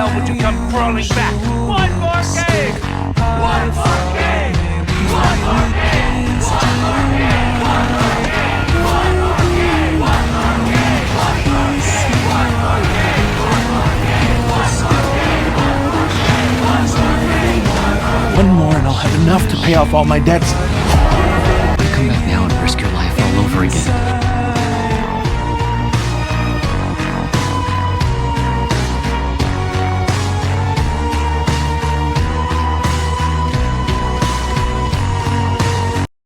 hell would you come crawling back? One more game! One more game! One more game! One more game! One more game! One more game! One more game! One more game! One more game! One more game! One more game! One more game! One more and I'll have enough to pay off all my debts.